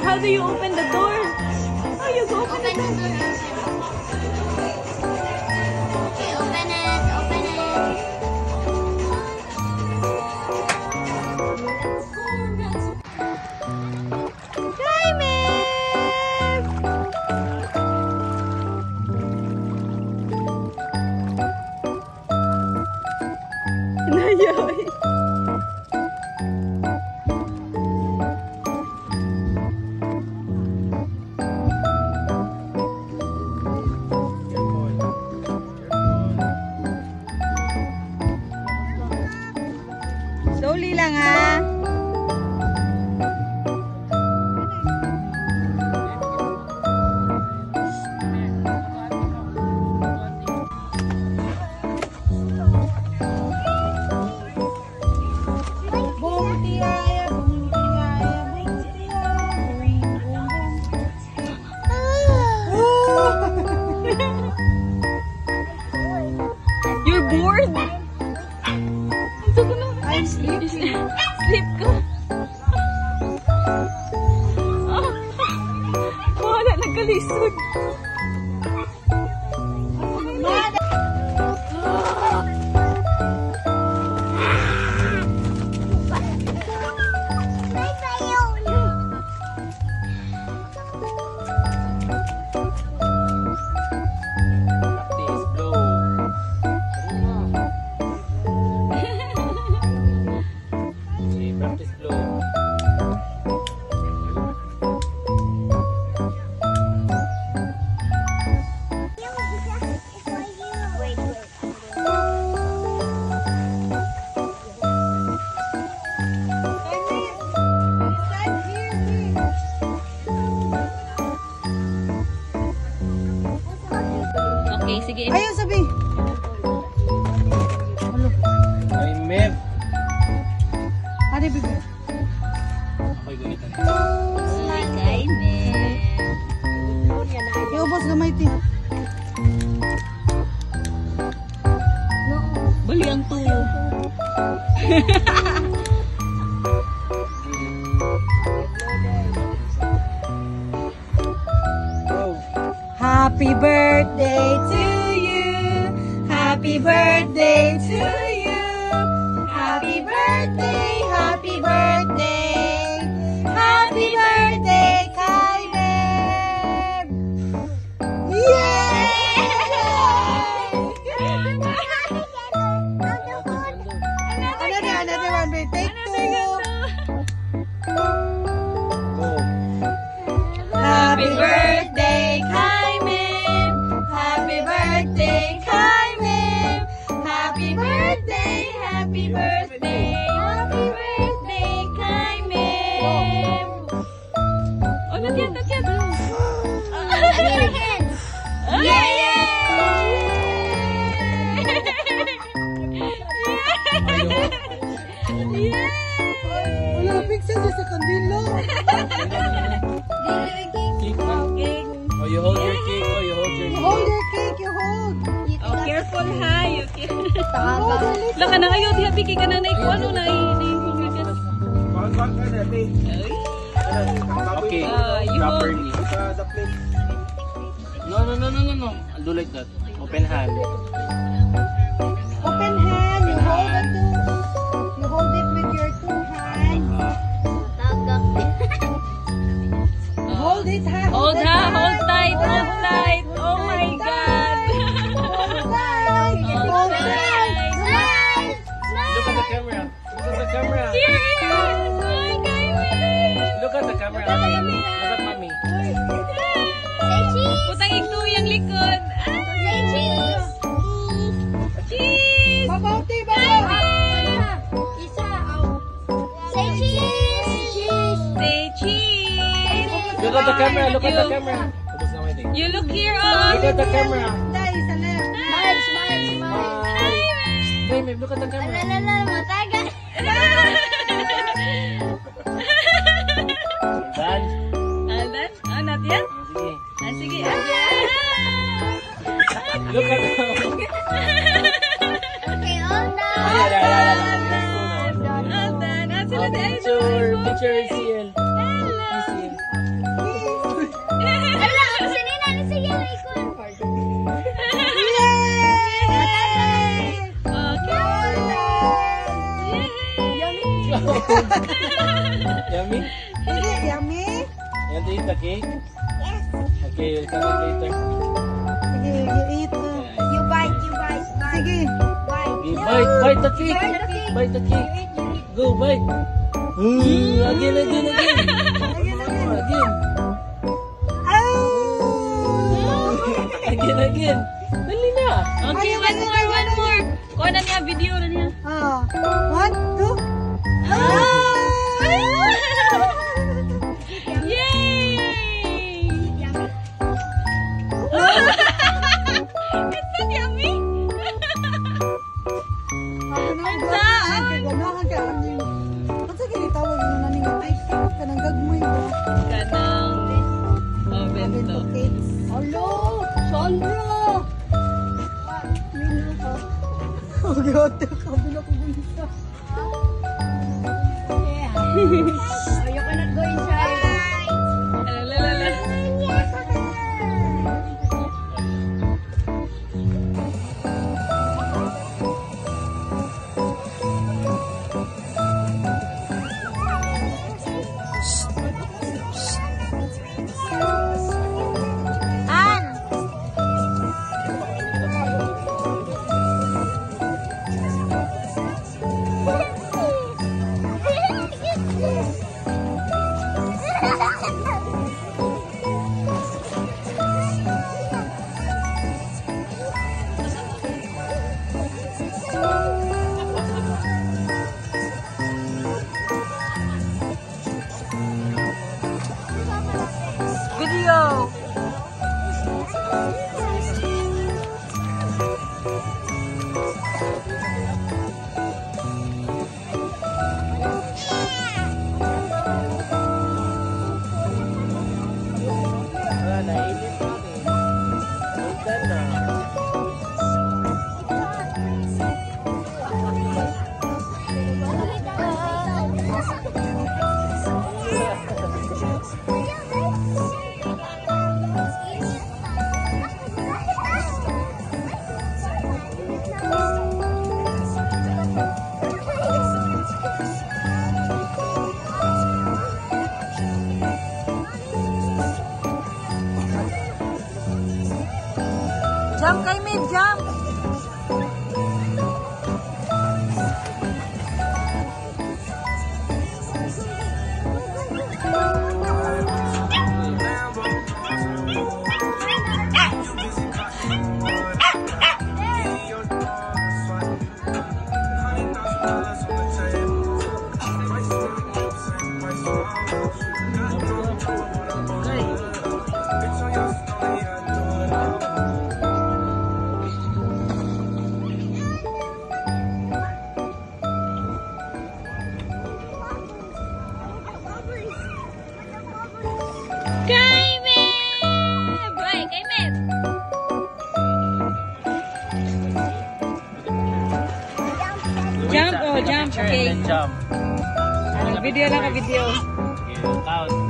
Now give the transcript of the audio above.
How do you open the door? Oh, you go open the door. Okay, open it, open it. Nayoy. Slowly lang ha. You're bored? I'm sleeping. Sleep ka. Wala, nagkalisod. Okay, sige. Ayaw sabi. Ay, Mev. Ano, bibi? Ako'y gunitan. Kay Mev. Iubos gamay ti. Bali ang tuyo. Happy birthday to you. Happy birthday to you. Happy birthday, happy birthday. Happy birthday, kay Mev. Yay! Another one, babe. Take two. Happy birthday, kay Mev. Happy birthday, kay Mev. Happy birthday, happy birthday. Happy birthday, kay Mev. Oh, not yet, not yet. Yay! Wala, picture sa kandilo. Cake man. Oh, you hold your cake. Oh, you hold your cake. Hold your cake, you hold. Oh, careful ha. You can. Hold a little. Laka na kayo, di happy ka na naikuha ano na hinihigas. Okay. You hold. Properly. No. I'll do like that. Open hand. Open hand, you hold it to. You hold it with your two hands. Hold it, ha? Hold it ha, tight. hold tight, hold tight. Oh my God. Hold tight. Hold tight. Look at the camera. Look at the camera. Here, here. Oh, kay Mev. Look at the camera. Okay. Look at mommy. Say cheese. Putang igtuyang likod. Say cheese. Cheese! Babauti, babaw. Isa. Say cheese. Cheese. Say cheese! Look at the camera. Look at the camera. Tapos na waiting. You look here, oh! Look at the camera. Dahil sa left. Smile, smile, smile. Hey, Mim, look at the camera. Alala, mataga. Done. Aldan? Oh, not yet? Sige. Ah, sige. Look at the Okay, all done. Aldan. Ah, sila di ay Picture is here. Ala, si Nina, ni siya ang ikon. Yummy? Sige, yummy. You want to eat the cake? Yes. Okay, we'll come in later. Sige, you eat. You bite, bite. Sige. Bite. Okay, bite the cake. Bite the cake. Bite the cake. Go, bite. Again. Again, again. Again. Again. Dali na. Okay, one more. Kuha na niya, video na niya. Ah, 1, 2. Yay! It's not yummy. Kanang bento. Hello, Sandra. Oh, you cannot go inside. Alalala. Video. Nainit natin. Wait na. Jump kay Mid, jump. Kay Mid! Boy, kay Mid! Jump, oh, jump. Picture Okay. and then jump. Video lang ka, video. Okay, we'll count.